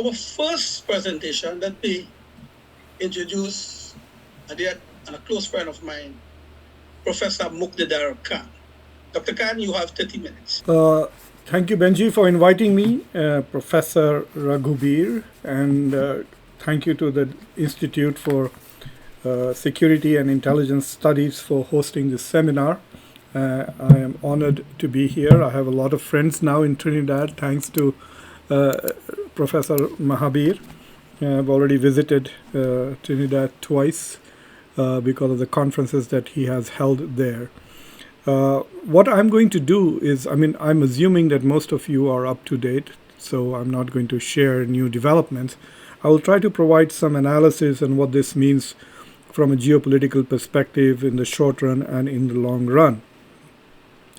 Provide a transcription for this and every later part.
our first presentation, let me introduce a dear and a close friend of mine, Professor Muqtadar Khan. Dr. Khan, you have 30 minutes. Thank you, Benji, for inviting me, Professor Raghubir, and thank you to the Institute for Security and Intelligence Studies for hosting this seminar. I am honored to be here. I have a lot of friends now in Trinidad, thanks to Professor Mahabir. I've already visited Trinidad twice because of the conferences that he has held there. What I'm going to do is, I'm assuming that most of you are up to date, so I'm not going to share new developments. I will try to provide some analysis on what this means from a geopolitical perspective in the short run and in the long run.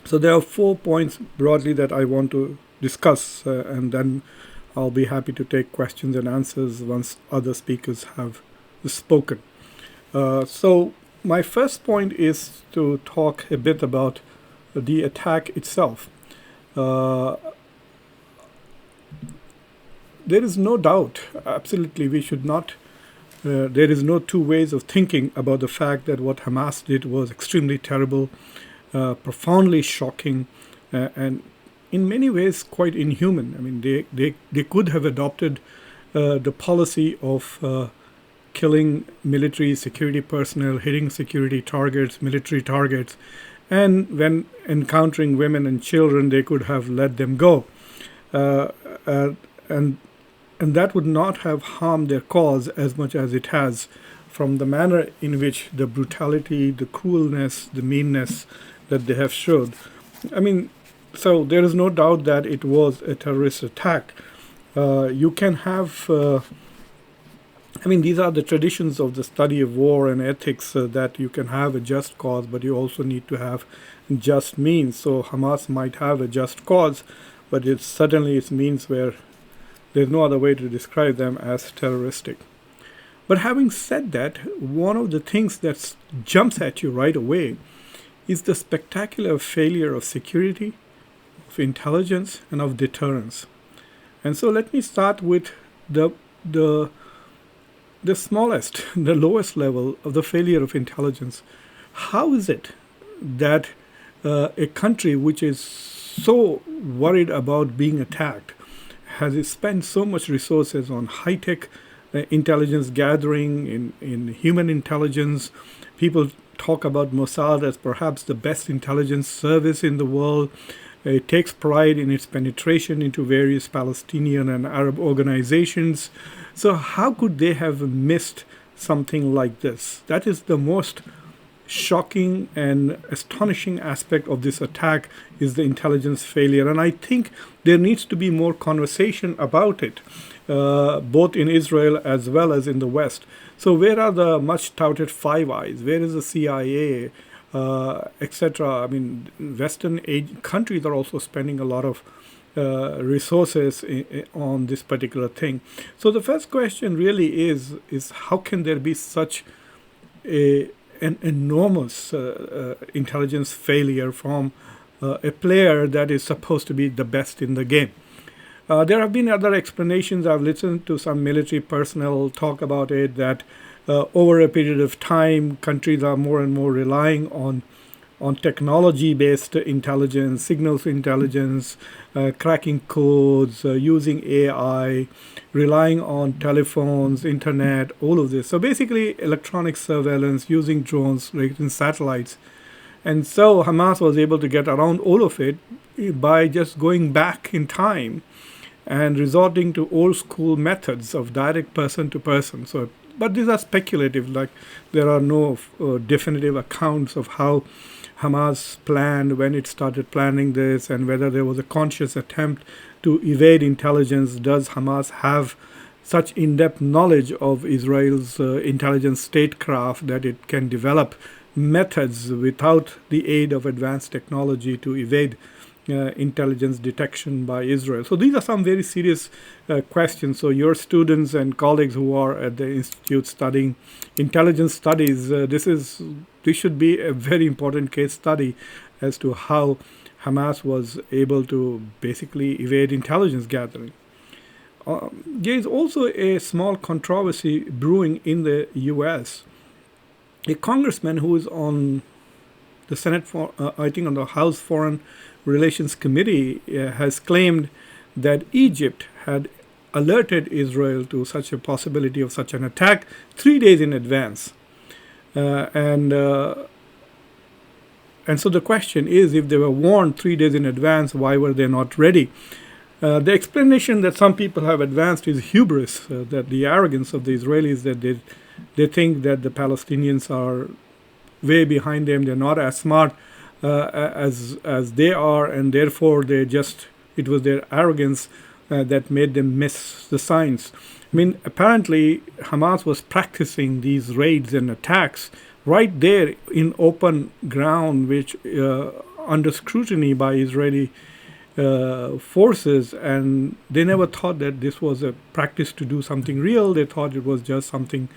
So there are 4 points broadly that I want to discuss, and then I'll be happy to take questions and answers once other speakers have spoken. So my first point is to talk a bit about the attack itself. There is no doubt, absolutely, we should not, there is no two ways of thinking about the fact that what Hamas did was extremely terrible, profoundly shocking, and in many ways quite inhuman. I mean, they could have adopted the policy of killing military security personnel, hitting security targets, military targets, and when encountering women and children, they could have let them go. And that would not have harmed their cause as much as it has, from the manner in which the brutality, the cruelness, the meanness that they have showed. So there is no doubt that it was a terrorist attack. You can have these are the traditions of the study of war and ethics, that you can have a just cause, but you also need to have just means. So Hamas might have a just cause, but it's certainly its means where there's no other way to describe them as terroristic. But having said that, one of the things that jumps at you right away is the spectacular failure of security, of intelligence, and of deterrence. And so let me start with the smallest, the lowest level of the failure of intelligence. How is it that a country which is so worried about being attacked has spent so much resources on high-tech intelligence gathering, in human intelligence? People talk about Mossad as perhaps the best intelligence service in the world. It takes pride in its penetration into various Palestinian and Arab organizations. So how could they have missed something like this? That is the most shocking and astonishing aspect of this attack, is the intelligence failure. And I think there needs to be more conversation about it, both in Israel as well as in the West. So where are the much touted Five Eyes? Where is the CIA, etc.? Western countries are also spending a lot of resources on this particular thing. So the first question really is how can there be such an enormous intelligence failure from a player that is supposed to be the best in the game? There have been other explanations. I've listened to some military personnel talk about it, that over a period of time, countries are more and more relying on technology-based intelligence, signals intelligence, cracking codes, using AI, relying on telephones, internet, all of this. So basically, electronic surveillance, using drones, using satellites. And so Hamas was able to get around all of it by just going back in time and resorting to old school methods of direct person to person. So, but these are speculative, like there are no definitive accounts of how Hamas planned, when it started planning this, and whether there was a conscious attempt to evade intelligence. Does Hamas have such in-depth knowledge of Israel's intelligence statecraft that it can develop methods without the aid of advanced technology to evade intelligence detection by Israel? So these are some very serious questions. So your students and colleagues who are at the Institute studying intelligence studies, this should be a very important case study as to how Hamas was able to basically evade intelligence gathering. There is also a small controversy brewing in the U.S. A congressman who is on the Senate, I think on the House Foreign Relations Committee, has claimed that Egypt had alerted Israel to such a possibility of such an attack 3 days in advance. Uh, and uh, and so the question is, if they were warned 3 days in advance, why were they not ready? The explanation that some people have advanced is hubris, that the arrogance of the Israelis, that they think that the Palestinians are way behind them, they're not as smart as they are, and therefore it was their arrogance that made them miss the signs. I mean, apparently Hamas was practicing these raids and attacks right there in open ground, which under scrutiny by Israeli forces, and they never thought that this was a practice to do something real. They thought it was just something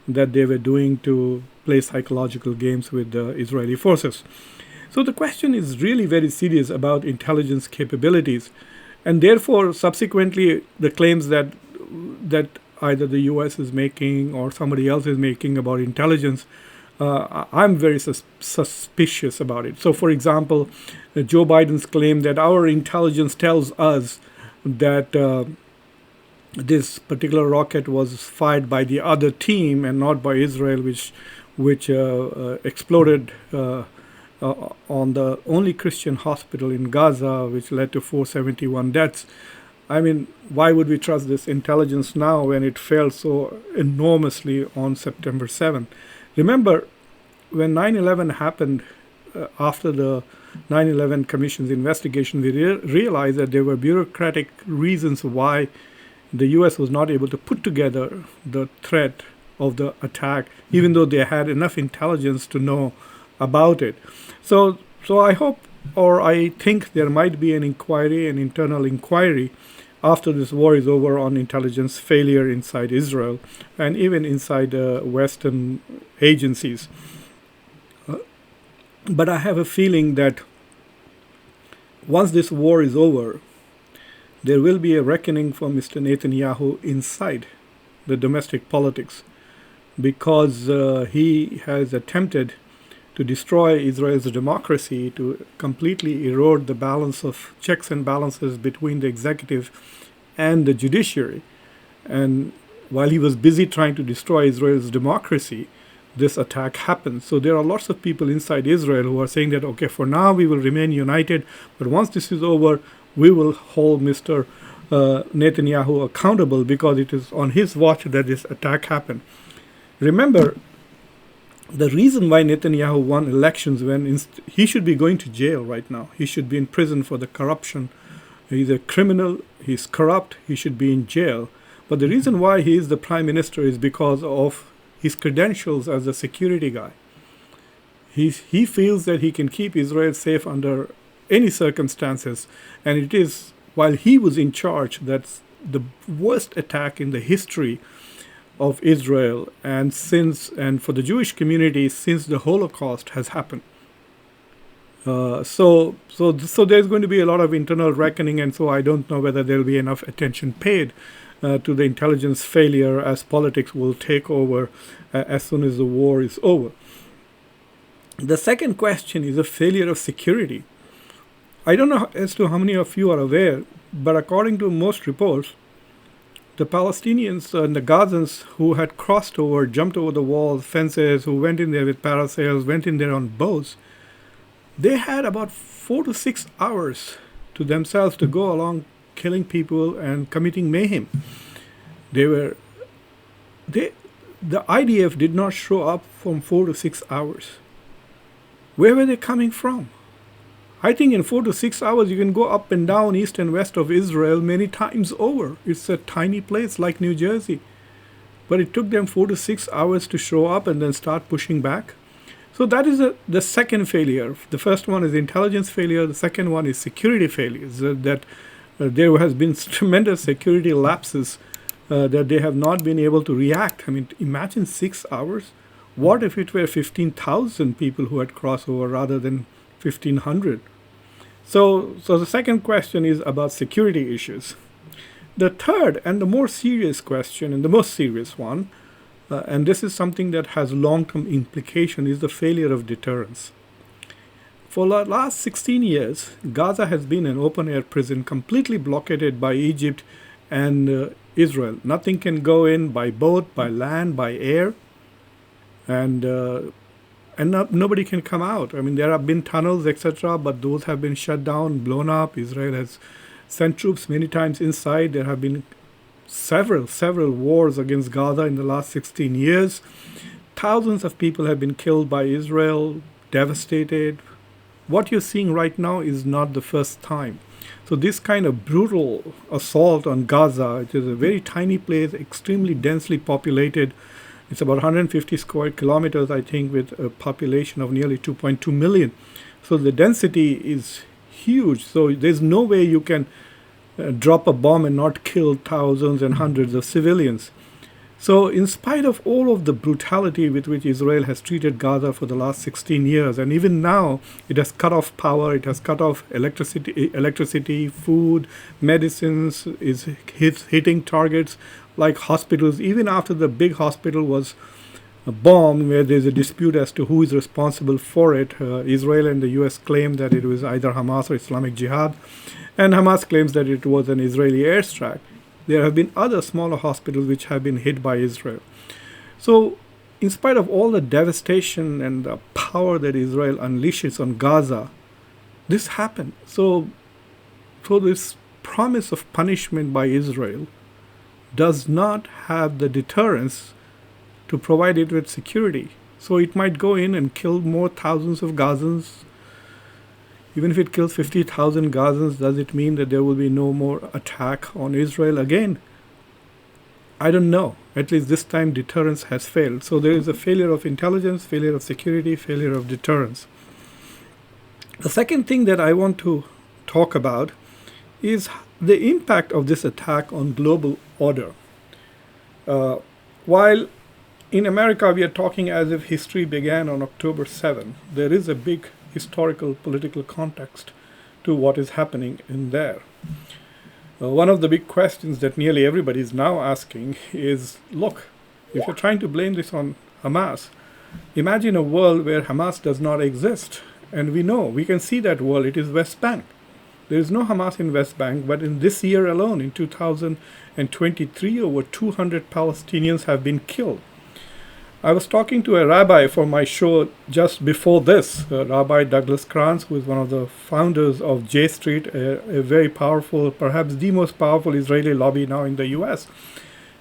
that they were doing to play psychological games with the Israeli forces. So the question is really very serious about intelligence capabilities, and therefore subsequently the claims that either the US is making or somebody else is making about intelligence, I'm very suspicious about it. So, for example, Joe Biden's claim that our intelligence tells us that this particular rocket was fired by the other team and not by Israel, which exploded on the only Christian hospital in Gaza, which led to 471 deaths. I mean, why would we trust this intelligence now when it failed so enormously on September 7th? Remember, when 9/11 happened, after the 9/11 Commission's investigation, we realized that there were bureaucratic reasons why the U.S. was not able to put together the threat of the attack, even though they had enough intelligence to know about it. So I hope, or I think there might be an inquiry, an internal inquiry, after this war is over on intelligence failure inside Israel and even inside Western agencies. But I have a feeling that once this war is over, there will be a reckoning for Mr. Netanyahu inside the domestic politics, because he has attempted to destroy Israel's democracy, to completely erode the balance of checks and balances between the executive and the judiciary. And while he was busy trying to destroy Israel's democracy, this attack happened. So there are lots of people inside Israel who are saying that, okay, for now we will remain united, but once this is over, we will hold Mr. Netanyahu accountable, because it is on his watch that this attack happened. Remember, the reason why Netanyahu won elections, when he should be going to jail right now. He should be in prison for the corruption. He's a criminal, he's corrupt, he should be in jail. But the reason why he is the prime minister is because of his credentials as a security guy. He feels that he can keep Israel safe under any circumstances. And it is while he was in charge that's the worst attack in the history of Israel and for the Jewish community since the Holocaust has happened. So there's going to be a lot of internal reckoning, and so I don't know whether there'll be enough attention paid to the intelligence failure, as politics will take over as soon as the war is over. The second question is a failure of security. I don't know as to how many of you are aware, but according to most reports, the Palestinians and the Gazans who had crossed over, jumped over the walls, fences, who went in there with parasails, went in there on boats, they had about 4 to 6 hours to themselves to go along killing people and committing mayhem. The IDF did not show up from 4 to 6 hours. Where were they coming from? I think in 4 to 6 hours you can go up and down east and west of Israel many times over. It's a tiny place like New Jersey. But it took them 4 to 6 hours to show up and then start pushing back. So that is the second failure. The first one is intelligence failure. The second one is security failures. That there has been tremendous security lapses that they have not been able to react. I mean, imagine 6 hours. What if it were 15,000 people who had crossed over rather than 1,500? So the second question is about security issues. The third and the more serious question, and the most serious one, and this is something that has long term implication, is the failure of deterrence. For the last 16 years, Gaza has been an open air prison completely blockaded by Egypt and Israel. Nothing can go in by boat, by land, by air, and nobody can come out. I mean, there have been tunnels, etc., but those have been shut down, blown up. Israel has sent troops many times inside. There have been several wars against Gaza in the last 16 years. Thousands of people have been killed by Israel, devastated. What you're seeing right now is not the first time. So this kind of brutal assault on Gaza, it is a very tiny place, extremely densely populated. It's about 150 square kilometers, I think, with a population of nearly 2.2 million. So the density is huge. So there's no way you can drop a bomb and not kill thousands and hundreds of civilians. So in spite of all of the brutality with which Israel has treated Gaza for the last 16 years, and even now it has cut off power, it has cut off electricity, food, medicines, is hitting targets like hospitals. Even after the big hospital was bombed, where there's a dispute as to who is responsible for it, Israel and the US claim that it was either Hamas or Islamic Jihad, and Hamas claims that it was an Israeli airstrike. There have been other smaller hospitals which have been hit by Israel. So, in spite of all the devastation and the power that Israel unleashes on Gaza, this happened. So this promise of punishment by Israel does not have the deterrence to provide it with security. So it might go in and kill more thousands of Gazans. Even if it kills 50,000 Gazans, does it mean that there will be no more attack on Israel again? I don't know. At least this time deterrence has failed. So there is a failure of intelligence, failure of security, failure of deterrence. The second thing that I want to talk about is the impact of this attack on global order. While in America we are talking as if history began on October 7, there is a big historical political context to what is happening in there. One of the big questions that nearly everybody is now asking is, look, if you're trying to blame this on Hamas, imagine a world where Hamas does not exist. And we can see that world, it is West Bank. There is no Hamas in West Bank, but in this year alone, in 2023, over 200 Palestinians have been killed. I was talking to a rabbi for my show just before this, Rabbi Douglas Krantz, who is one of the founders of J Street, a very powerful, perhaps the most powerful Israeli lobby now in the US.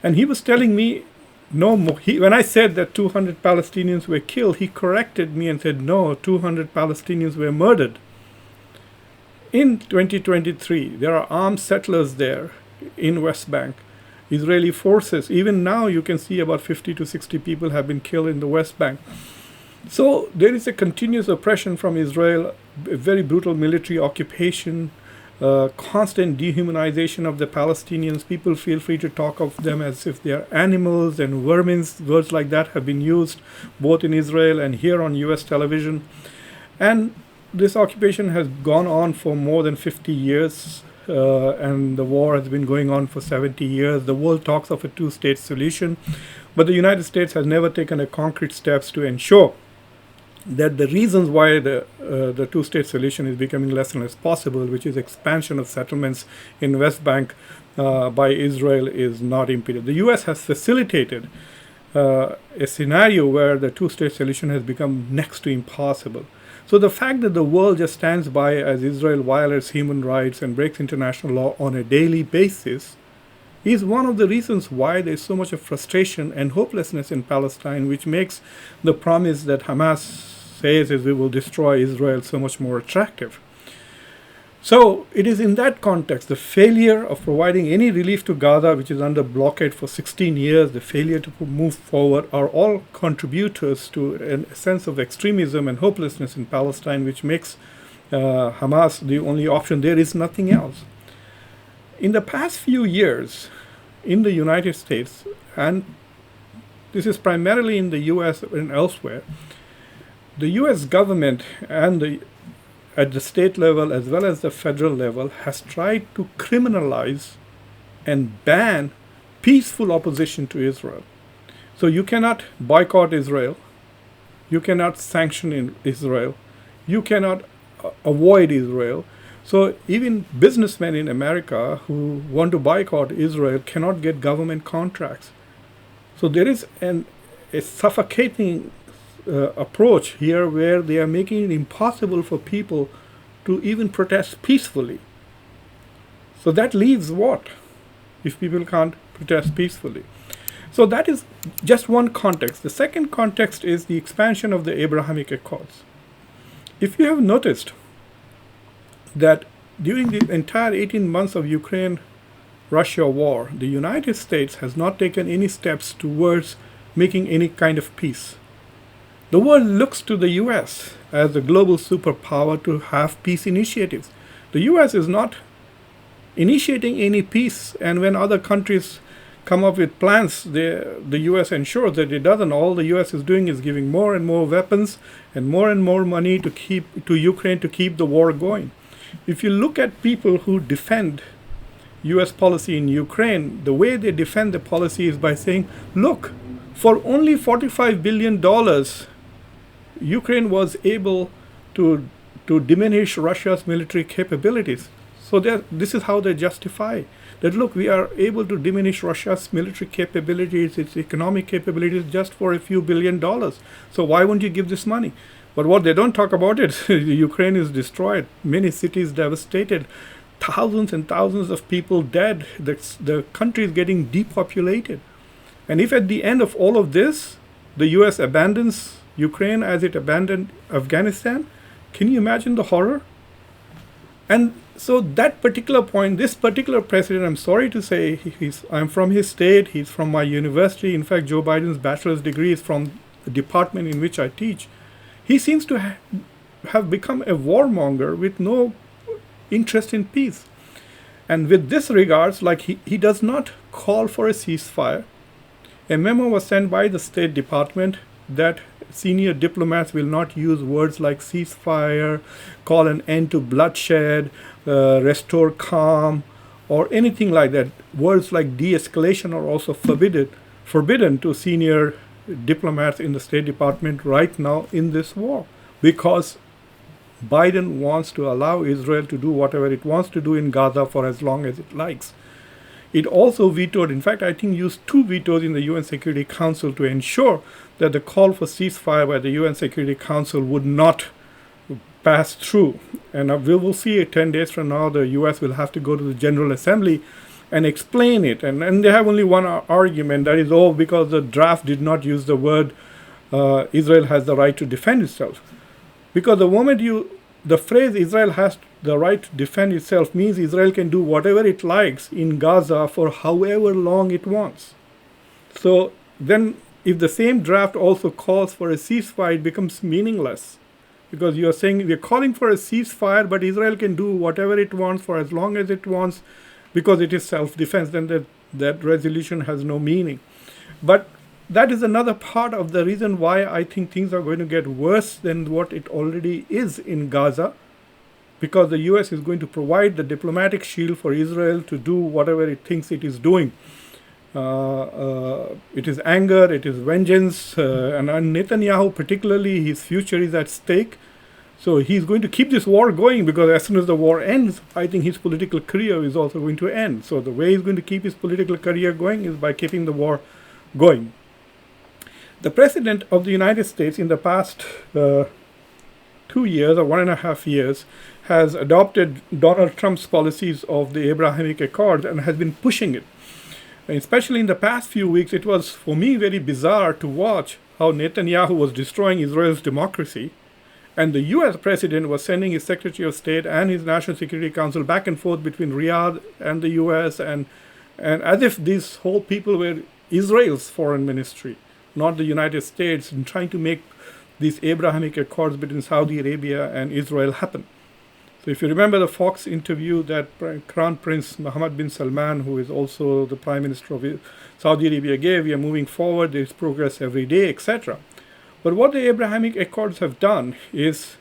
And he was telling me, when I said that 200 Palestinians were killed, he corrected me and said, no, 200 Palestinians were murdered. In 2023, there are armed settlers there in West Bank. Israeli forces, even now you can see about 50 to 60 people have been killed in the West Bank. So there is a continuous oppression from Israel, a very brutal military occupation, constant dehumanization of the Palestinians. People feel free to talk of them as if they are animals and vermin. Words like that have been used both in Israel and here on US television. And this occupation has gone on for more than 50 years. And the war has been going on for 70 years. The world talks of a two-state solution, but the United States has never taken a concrete steps to ensure that the reasons why the two-state solution is becoming less and less possible, which is expansion of settlements in West Bank by Israel, is not impeded. The U.S. has facilitated a scenario where the two-state solution has become next to impossible. So the fact that the world just stands by as Israel violates human rights and breaks international law on a daily basis is one of the reasons why there's so much of frustration and hopelessness in Palestine, which makes the promise that Hamas says is we will destroy Israel so much more attractive. So it is in that context, the failure of providing any relief to Gaza, which is under blockade for 16 years, the failure to move forward, are all contributors to a sense of extremism and hopelessness in Palestine, which makes Hamas the only option. There is nothing else. In the past few years, in the United States, and this is primarily in the US and elsewhere, the US government and at the state level as well as the federal level has tried to criminalize and ban peaceful opposition to Israel. So you cannot boycott Israel, you cannot sanction Israel, you cannot avoid Israel. So even businessmen in America who want to boycott Israel cannot get government contracts. So there is a suffocating approach here where they are making it impossible for people to even protest peacefully. So that leaves what if people can't protest peacefully? So that is just one context. The second context is the expansion of the Abrahamic Accords. If you have noticed that during the entire 18 months of Ukraine-Russia war, the United States has not taken any steps towards making any kind of peace. The world looks to the US as the global superpower to have peace initiatives. The US is not initiating any peace, and when other countries come up with plans, the US ensures that it doesn't. All the US is doing is giving more and more weapons and more money to Ukraine to keep the war going. If you look at people who defend US policy in Ukraine, the way they defend the policy is by saying, look, for only $45 billion, Ukraine was able to diminish Russia's military capabilities. So this is how they justify that, look, we are able to diminish Russia's military capabilities, its economic capabilities, just for a few $billion. So why won't you give this money? But what they don't talk about is Ukraine is destroyed, many cities devastated, thousands and thousands of people dead, the country is getting depopulated. And if at the end of all of this, the US abandons Ukraine as it abandoned Afghanistan, can you imagine the horror? And so that particular point, this particular president, I'm sorry to say, I'm from his state, he's from my university. In fact, Joe Biden's bachelor's degree is from the department in which I teach. He seems to have become a warmonger with no interest in peace. And with this regards, like he does not call for a ceasefire. A memo was sent by the State Department that senior diplomats will not use words like ceasefire, call an end to bloodshed, restore calm, or anything like that. Words like de-escalation are also forbidden to senior diplomats in the State Department right now in this war, because Biden wants to allow Israel to do whatever it wants to do in Gaza for as long as it likes. It also vetoed, in fact, I think used 2 vetoes in the UN Security Council to ensure that the call for ceasefire by the UN Security Council would not pass through. And we will see 10 days from now, the US will have to go to the General Assembly and explain it. And they have only one argument, that is, because the draft did not use the word Israel has the right to defend itself. Because the moment the phrase Israel has the right to defend itself means Israel can do whatever it likes in Gaza for however long it wants. So then if the same draft also calls for a ceasefire, it becomes meaningless. Because you are saying we are calling for a ceasefire, but Israel can do whatever it wants for as long as it wants because it is self-defense. Then that resolution has no meaning. But that is another part of the reason why I think things are going to get worse than what it already is in Gaza, because the US is going to provide the diplomatic shield for Israel to do whatever it thinks it is doing. It is anger, it is vengeance, and Netanyahu particularly, his future is at stake. So he's going to keep this war going, because as soon as the war ends, I think his political career is also going to end. So the way he's going to keep his political career going is by keeping the war going. The President of the United States in the past 2 years or 1.5 years has adopted Donald Trump's policies of the Abrahamic Accords and has been pushing it. And especially in the past few weeks, it was for me very bizarre to watch how Netanyahu was destroying Israel's democracy, and the US President was sending his Secretary of State and his National Security Council back and forth between Riyadh and the US, and as if these whole people were Israel's foreign ministry, not the United States, in trying to make these Abrahamic Accords between Saudi Arabia and Israel happen. So if you remember the Fox interview that Crown Prince Mohammed bin Salman, who is also the Prime Minister of Saudi Arabia, gave, we are moving forward, there is progress every day, etc. But what the Abrahamic Accords have done is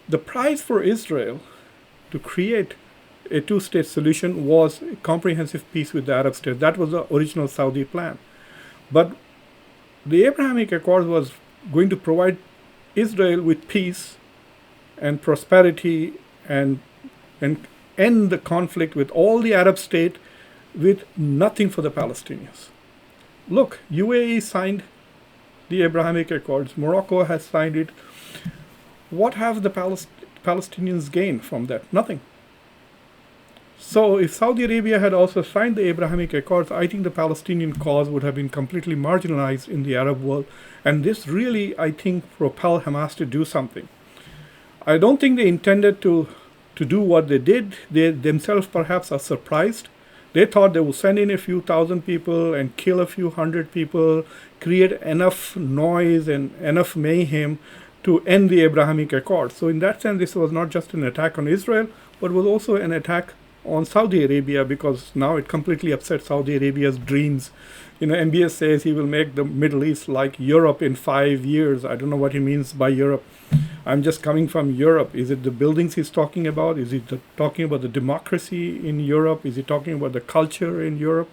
the price for Israel to create a two-state solution was a comprehensive peace with the Arab states. That was the original Saudi plan. But the Abrahamic Accords was going to provide Israel with peace and prosperity and end the conflict with all the Arab states with nothing for the Palestinians. Look, UAE signed the Abrahamic Accords. Morocco has signed it. What have the Palestinians gained from that? Nothing. So if Saudi Arabia had also signed the Abrahamic Accords, I think the Palestinian cause would have been completely marginalized in the Arab world. And this really, I think, propelled Hamas to do something. I don't think they intended to do what they did. They themselves perhaps are surprised. They thought they would send in a few thousand people and kill a few hundred people, create enough noise and enough mayhem to end the Abrahamic Accords. So in that sense, this was not just an attack on Israel, but was also an attack on Saudi Arabia, because now it completely upset Saudi Arabia's dreams. MBS says he will make the Middle East like Europe in 5 years. I don't know what he means by Europe. I'm just coming from Europe. Is it the buildings he's talking about? Is he talking about the democracy in Europe? Is he talking about the culture in Europe?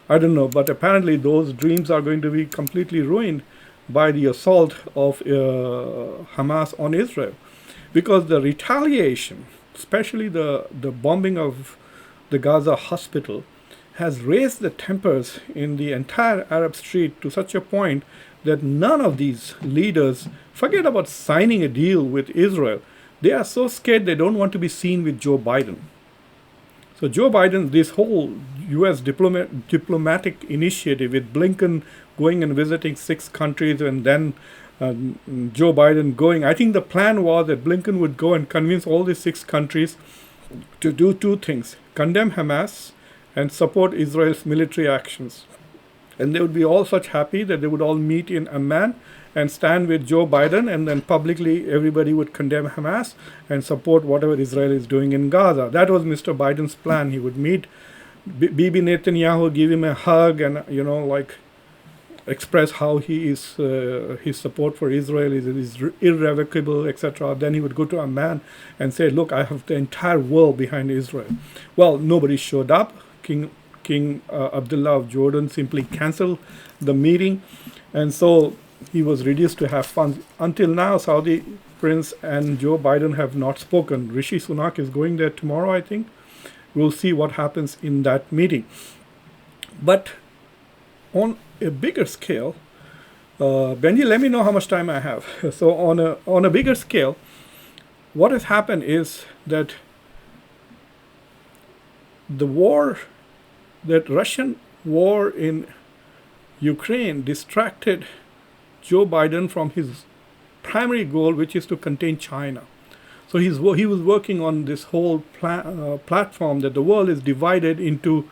I don't know. But apparently those dreams are going to be completely ruined by the assault of Hamas on Israel. Because the retaliation, especially the bombing of the Gaza hospital, has raised the tempers in the entire Arab street to such a point that none of these leaders forget about signing a deal with Israel. They are so scared they don't want to be seen with Joe Biden. So Joe Biden, this whole U.S. diplomatic initiative with Blinken going and visiting 6 countries and then Joe Biden going, I think the plan was that Blinken would go and convince all these 6 countries to do 2 things: condemn Hamas and support Israel's military actions. And they would be all such happy that they would all meet in Amman and stand with Joe Biden, and then publicly everybody would condemn Hamas and support whatever Israel is doing in Gaza. That was Mr. Biden's plan. He would meet Bibi Netanyahu, give him a hug, and express how he is his support for Israel is irrevocable, etc. Then he would go to Amman and say, "Look, I have the entire world behind Israel." Well, nobody showed up. King Abdullah of Jordan simply canceled the meeting, and so he was reduced to have fun. Until now, Saudi Prince and Joe Biden have not spoken. Rishi Sunak is going there tomorrow, I think. We'll see what happens in that meeting. But on a bigger scale, Benji, let me know how much time I have. So on a bigger scale, what has happened is that that Russian war in Ukraine distracted Joe Biden from his primary goal, which is to contain China. So he was working on this whole platform that the world is divided into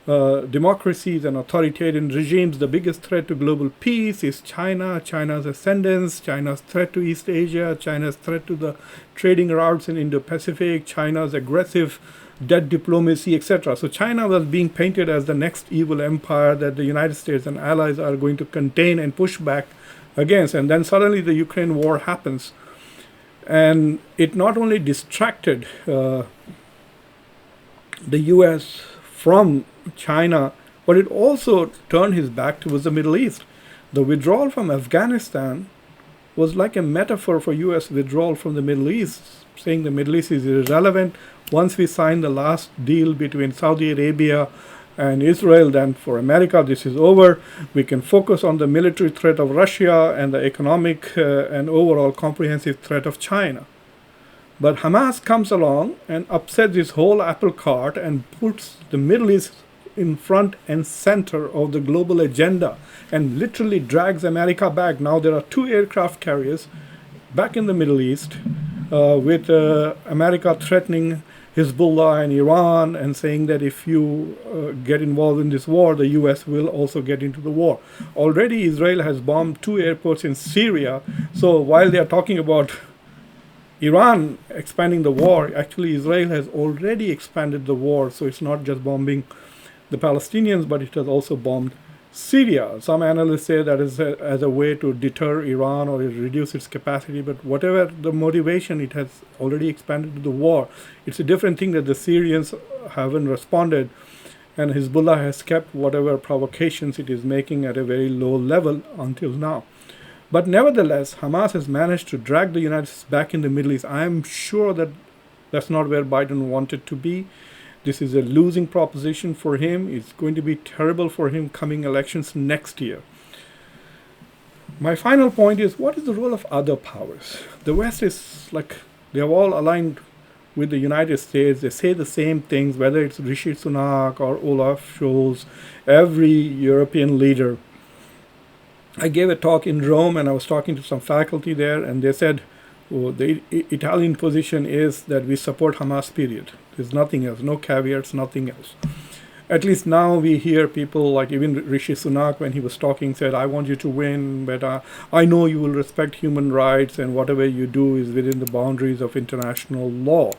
democracies and authoritarian regimes. The biggest threat to global peace is China, China's ascendance, China's threat to East Asia, China's threat to the trading routes in Indo-Pacific, China's aggressive debt diplomacy, etc. So China was being painted as the next evil empire that the United States and allies are going to contain and push back against. And then suddenly the Ukraine war happens. And it not only distracted the US from China, but it also turned his back towards the Middle East. The withdrawal from Afghanistan was like a metaphor for US withdrawal from the Middle East, saying the Middle East is irrelevant. Once we sign the last deal between Saudi Arabia and Israel, then for America this is over. We can focus on the military threat of Russia and the economic and overall comprehensive threat of China. But Hamas comes along and upsets this whole apple cart and puts the Middle East in front and center of the global agenda and literally drags America back. Now there are 2 aircraft carriers back in the Middle East with America threatening Hezbollah and Iran and saying that if you get involved in this war, the US will also get into the war. Already Israel has bombed 2 airports in Syria. So while they are talking about Iran expanding the war, actually Israel has already expanded the war. So it's not just bombing the Palestinians, but it has also bombed Syria, some analysts say that is as a way to deter Iran or reduce its capacity, but whatever the motivation, it has already expanded to the war. It's a different thing that the Syrians haven't responded, and Hezbollah has kept whatever provocations it is making at a very low level until now. But nevertheless, Hamas has managed to drag the United States back in the Middle East. I am sure that that's not where Biden wanted to be. This is a losing proposition for him. It's going to be terrible for him coming elections next year. My final point is, what is the role of other powers? The West is like, they have all aligned with the United States. They say the same things, whether it's Rishi Sunak or Olaf Scholz, every European leader. I gave a talk in Rome and I was talking to some faculty there, and they said, oh, the Italian position is that we support Hamas, period. There's nothing else, no caveats, nothing else. At least now we hear people like even Rishi Sunak, when he was talking, said, I want you to win, but I know you will respect human rights and whatever you do is within the boundaries of international law.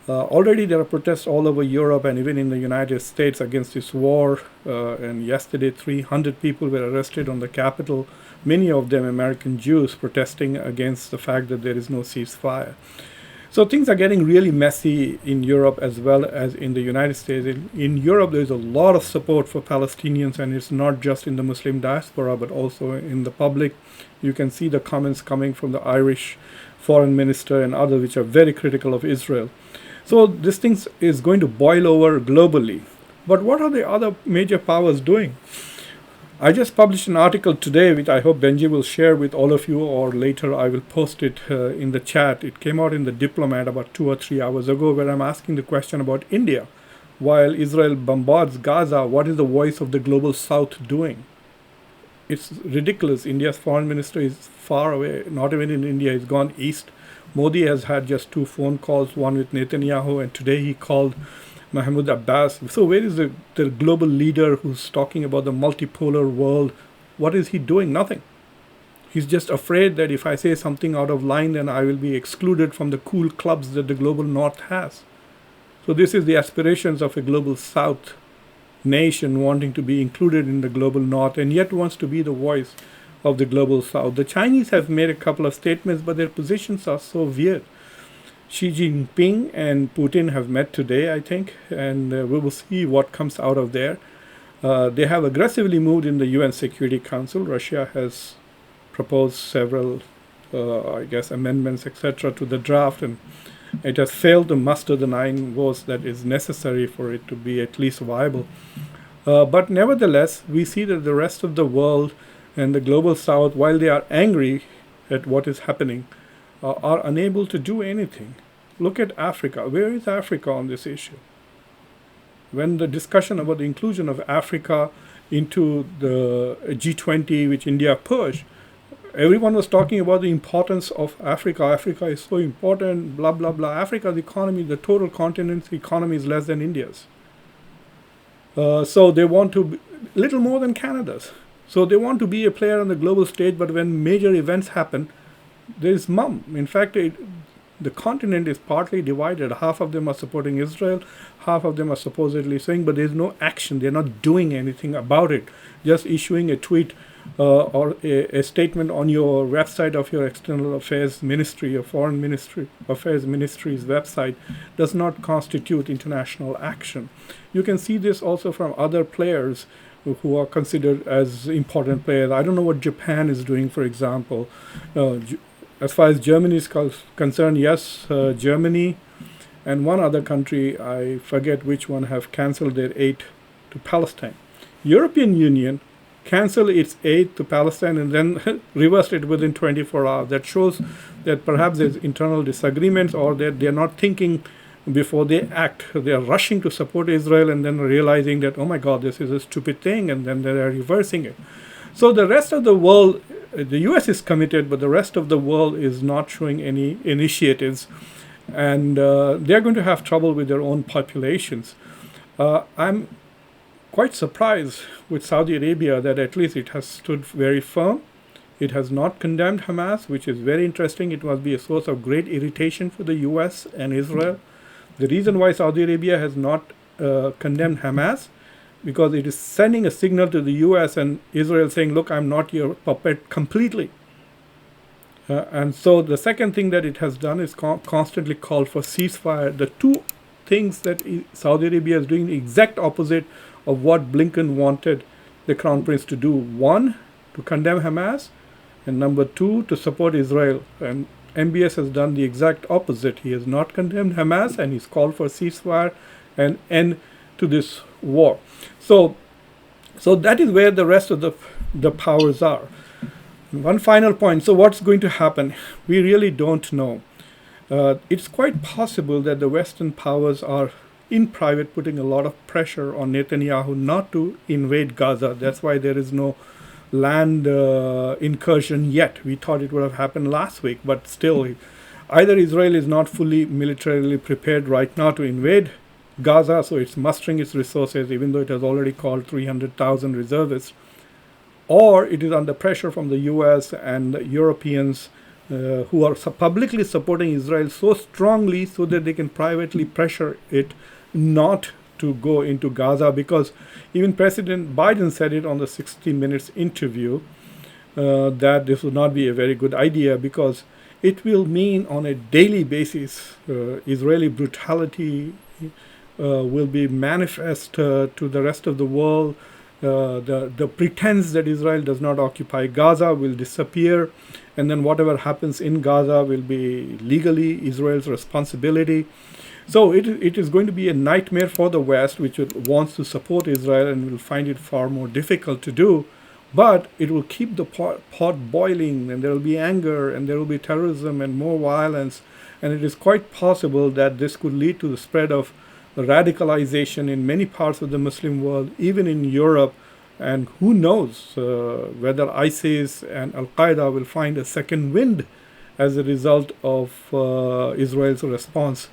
Already there are protests all over Europe and even in the United States against this war. And yesterday 300 people were arrested on the Capitol, many of them American Jews, protesting against the fact that there is no ceasefire. So things are getting really messy in Europe as well as in the United States. In Europe, there's a lot of support for Palestinians, and it's not just in the Muslim diaspora, but also in the public. You can see the comments coming from the Irish foreign minister and others, which are very critical of Israel. So this thing is going to boil over globally. But what are the other major powers doing? I just published an article today, which I hope Benji will share with all of you, or later I will post it in the chat. It came out in the Diplomat about 2 or 3 hours ago, where I'm asking the question about India. While Israel bombards Gaza, what is the voice of the global South doing? It's ridiculous. India's foreign minister is far away, not even in India. He's gone east. Modi has had just 2 phone calls, one with Netanyahu, and today he called Mahmoud Abbas. So where is the global leader who's talking about the multipolar world? What is he doing? Nothing. He's just afraid that if I say something out of line, then I will be excluded from the cool clubs that the global North has. So this is the aspirations of a global South nation wanting to be included in the global North, and yet wants to be the voice of the global South. The Chinese have made a couple of statements, but their positions are so weird. Xi Jinping and Putin have met today, I think, and we will see what comes out of there. They have aggressively moved in the UN Security Council. Russia has proposed several, amendments, etc., to the draft, and it has failed to muster the 9 votes that is necessary for it to be at least viable. But nevertheless, we see that the rest of the world and the global South, while they are angry at what is happening, are unable to do anything. Look at Africa. Where is Africa on this issue? When the discussion about the inclusion of Africa into the G20, which India pushed, everyone was talking about the importance of Africa. Africa is so important, blah, blah, blah. Africa's economy, the total continent's economy is less than India's. So they want to be little more than Canada's. So they want to be a player on the global stage, but when major events happen, there is mum. In fact, the continent is partly divided. Half of them are supporting Israel, half of them are supposedly saying, but there's no action. They're not doing anything about it. Just issuing a tweet or a statement on your website of your External Affairs Ministry or Foreign Ministry Affairs Ministry's website does not constitute international action. You can see this also from other players who are considered as important players. I don't know what Japan is doing, for example. As far as Germany is concerned, yes, Germany and one other country, I forget which one, have cancelled their aid to Palestine. European Union canceled its aid to Palestine and then reversed it within 24 hours. That shows that perhaps there's internal disagreements, or that they're not thinking before they act. They are rushing to support Israel and then realizing that, oh my God, this is a stupid thing, and then they are reversing it. So the rest of the world, the US is committed, but the rest of the world is not showing any initiatives, and they're going to have trouble with their own populations. I'm quite surprised with Saudi Arabia that at least it has stood very firm. It has not condemned Hamas, which is very interesting. It must be a source of great irritation for the US and Israel. The reason why Saudi Arabia has not condemned Hamas because it is sending a signal to the US and Israel saying, look, I'm not your puppet completely. And so the second thing that it has done is constantly called for ceasefire. The two things that Saudi Arabia is doing the exact opposite of what Blinken wanted the Crown Prince to do. One, to condemn Hamas, and number two, to support Israel. And MBS has done the exact opposite. He has not condemned Hamas, and he's called for ceasefire and end to this war. So that is where the rest of the powers are. One final point. So what's going to happen? We really don't know. It's quite possible that the Western powers are in private putting a lot of pressure on Netanyahu not to invade Gaza. That's why there is no land incursion yet. We thought it would have happened last week, but still, either Israel is not fully militarily prepared right now to invade Gaza, so it's mustering its resources, even though it has already called 300,000 reservists, or it is under pressure from the US and Europeans who are publicly supporting Israel so strongly so that they can privately pressure it not to go into Gaza, because even President Biden said it on the 60 Minutes interview that this would not be a very good idea, because it will mean on a daily basis Israeli brutality will be manifest to the rest of the world. The pretense that Israel does not occupy Gaza will disappear, and then whatever happens in Gaza will be legally Israel's responsibility. So it is going to be a nightmare for the West, which wants to support Israel and will find it far more difficult to do. But it will keep the pot boiling, and there will be anger, and there will be terrorism and more violence. And it is quite possible that this could lead to the spread of radicalization in many parts of the Muslim world, even in Europe. And who knows whether ISIS and Al-Qaeda will find a second wind as a result of Israel's response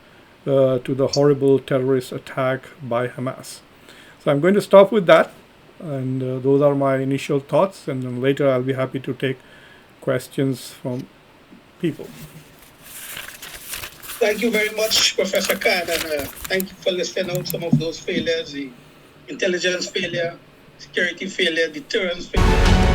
to the horrible terrorist attack by Hamas. So I'm going to stop with that. And those are my initial thoughts. And then later I'll be happy to take questions from people. Thank you very much, Professor Khan, and thank you for listing out some of those failures, the intelligence failure, security failure, deterrence failure.